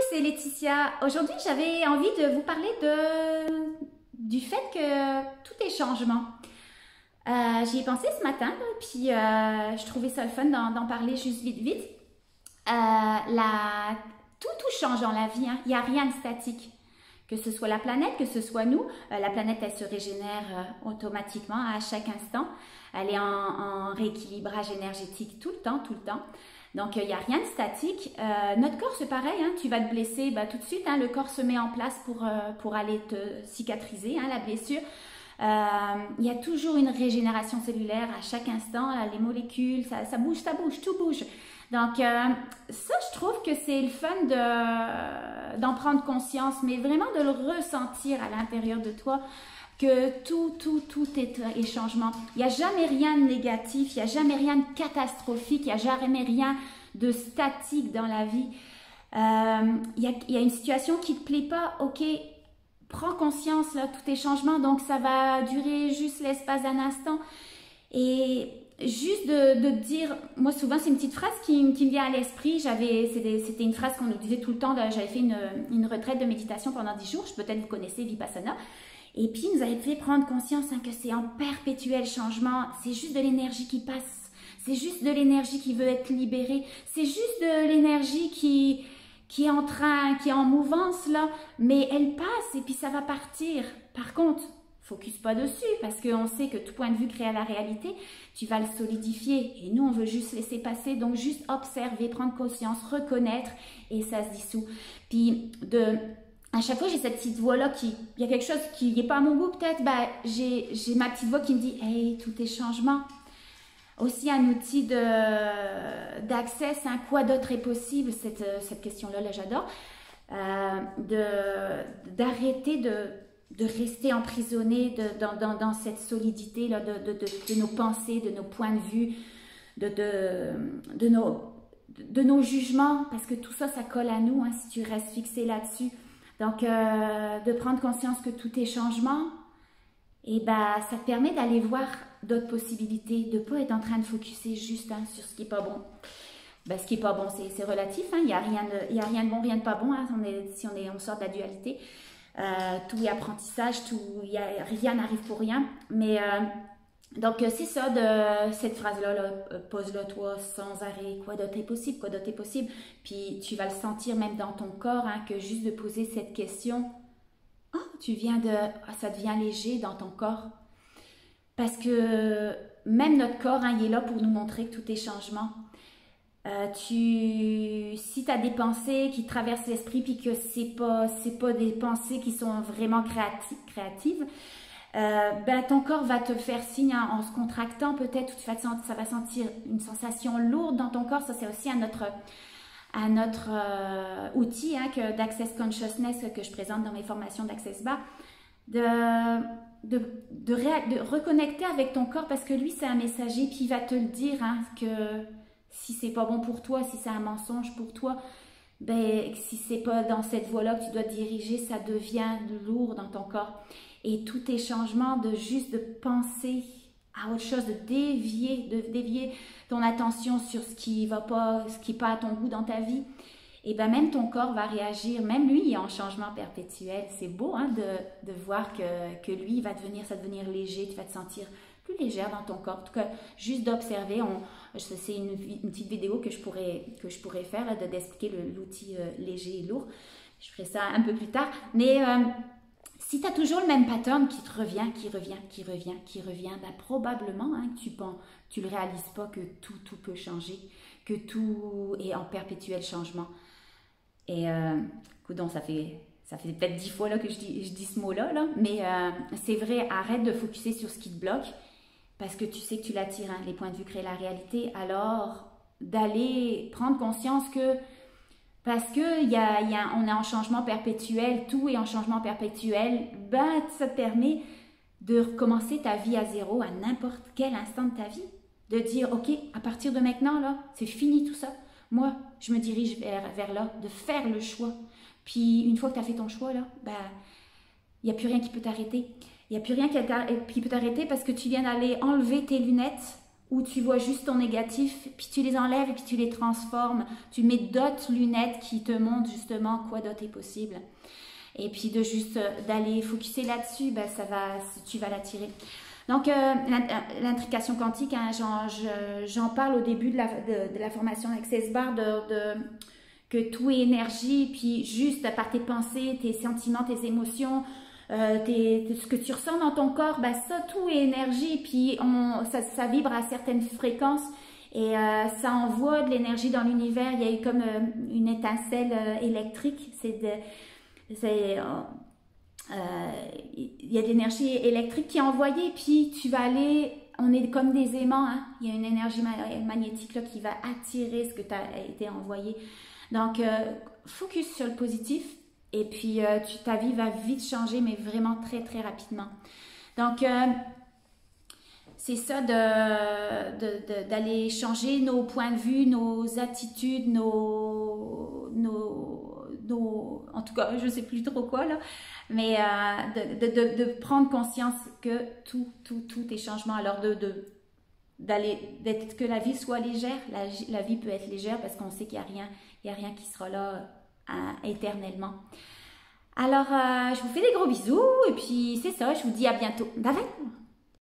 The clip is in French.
c'est Laetitia. Aujourd'hui, j'avais envie de vous parler du fait que tout est changement. J'y ai pensé ce matin, là, puis je trouvais ça le fun d'en parler juste vite. Tout change dans la vie, hein. Il n'y a rien de statique. Que ce soit la planète, que ce soit nous. La planète, elle se régénère automatiquement à chaque instant. Elle est en rééquilibrage énergétique tout le temps. Donc, il n'y a rien de statique. Notre corps, c'est pareil, hein. Tu vas te blesser tout de suite. Hein, le corps se met en place pour aller te cicatriser, hein, la blessure. Il y a toujours une régénération cellulaire à chaque instant. Là, les molécules, ça bouge, tout bouge. Donc, ça, je trouve que c'est le fun d'en prendre conscience, mais vraiment de le ressentir à l'intérieur de toi, que tout est changement. Il n'y a jamais rien de négatif, il n'y a jamais rien de catastrophique, il n'y a jamais rien de statique dans la vie. Il y a une situation qui ne te plaît pas, ok, prends conscience, là, tout est changement, donc ça va durer juste l'espace d'un instant. Et juste de dire, moi souvent c'est une petite phrase qui me vient à l'esprit, c'était une phrase qu'on nous disait tout le temps, j'avais fait une retraite de méditation pendant 10 jours, peut-être vous connaissez Vipassana, et puis nous avait fait prendre conscience que c'est en perpétuel changement, c'est juste de l'énergie qui passe, c'est juste de l'énergie qui veut être libérée, c'est juste de l'énergie qui est en mouvance là, mais elle passe et puis ça va partir. Par contre, focus pas dessus parce qu'on sait que tout point de vue créé à la réalité, tu vas le solidifier et nous on veut juste laisser passer, donc juste observer, prendre conscience, reconnaître et ça se dissout. Puis à chaque fois j'ai cette petite voix là il y a quelque chose qui n'est pas à mon goût peut-être, j'ai ma petite voix qui me dit hey, tout est changement. Aussi un outil d'accès, quoi d'autre est possible, cette question-là, j'adore, d'arrêter de rester emprisonné dans cette solidité là, de nos pensées, de nos points de vue, de nos jugements, parce que tout ça, ça colle à nous, hein, si tu restes fixé là-dessus. Donc, de prendre conscience que tout est changement, et ça te permet d'aller voir d'autres possibilités, de ne pas être en train de focuser juste sur ce qui n'est pas bon. Ce qui n'est pas bon, c'est relatif, hein, il n'y a rien de bon, rien de pas bon, hein, si on sort de la dualité. Tout est apprentissage, rien n'arrive pour rien. Mais donc c'est ça, cette phrase-là, pose-le toi sans arrêt, quoi d'autre est possible, quoi d'autre est possible. Puis tu vas le sentir même dans ton corps, hein, que juste de poser cette question, ça devient léger dans ton corps. Parce que même notre corps, hein, il est là pour nous montrer que tout est changement. Si tu as des pensées qui traversent l'esprit puis que c'est pas des pensées qui sont vraiment créatives, ton corps va te faire signe, hein, en se contractant peut-être, ça va sentir une sensation lourde dans ton corps. Ça, c'est aussi un autre outil, hein, d'Access Consciousness que je présente dans mes formations d'Access Bar, de reconnecter avec ton corps, parce que lui, c'est un messager, puis il va te le dire, hein, que si c'est pas bon pour toi, si c'est un mensonge pour toi, si c'est pas dans cette voie-là que tu dois te diriger, ça devient lourd dans ton corps. Et tout est changement de juste de penser à autre chose, de dévier ton attention sur ce qui va pas, ce qui n'est pas à ton goût dans ta vie. Et même ton corps va réagir, même lui il est en changement perpétuel. C'est beau, hein, de voir que lui ça va devenir léger, tu vas te sentir plus légère dans ton corps. En tout cas, juste d'observer, c'est une petite vidéo que je pourrais faire là, d'expliquer l'outil léger et lourd. Je ferai ça un peu plus tard. Mais si tu as toujours le même pattern qui te revient, qui revient, probablement, hein, que tu ne le réalises pas que tout peut changer, que tout est en perpétuel changement. Et coudonc, ça fait peut-être 10 fois là, que je dis ce mot-là, mais c'est vrai, arrête de focuser sur ce qui te bloque, parce que tu sais que tu l'attires, hein, les points de vue créent la réalité. Alors, d'aller prendre conscience que, parce que on est en changement perpétuel, tout est en changement perpétuel, ça te permet de recommencer ta vie à zéro à n'importe quel instant de ta vie. De dire, ok, à partir de maintenant, là, c'est fini tout ça. Moi, je me dirige vers là, de faire le choix. Puis, une fois que tu as fait ton choix, là, il n'y a plus rien qui peut t'arrêter. Il n'y a plus rien qui peut t'arrêter parce que tu viens d'aller enlever tes lunettes où tu vois juste ton négatif, puis tu les enlèves et puis tu les transformes. Tu mets d'autres lunettes qui te montrent justement quoi d'autre est possible. Et puis de juste d'aller focuser là-dessus, ben tu vas l'attirer. Donc, l'intrication quantique, hein, j'en parle au début de la formation Access Bar, que tout est énergie, puis juste par tes pensées, tes sentiments, tes émotions, ce que tu ressens dans ton corps, ben ça, tout est énergie, puis ça vibre à certaines fréquences, et ça envoie de l'énergie dans l'univers. Il y a eu comme une étincelle électrique, il y a de l'énergie électrique qui est envoyée, puis tu vas aller, on est comme des aimants, hein? Il y a une énergie magnétique là, qui va attirer ce que tu as été envoyé. Donc, focus sur le positif, et puis ta vie va vite changer, mais vraiment très, très rapidement. Donc, c'est ça d'aller changer nos points de vue, nos attitudes, en tout cas, je ne sais plus trop quoi, là, mais de prendre conscience que tout est changement. Alors, que la vie soit légère, la vie peut être légère parce qu'on sait qu'il n'y a rien qui sera là éternellement. Alors, je vous fais des gros bisous et puis c'est ça, je vous dis à bientôt. Bye bye!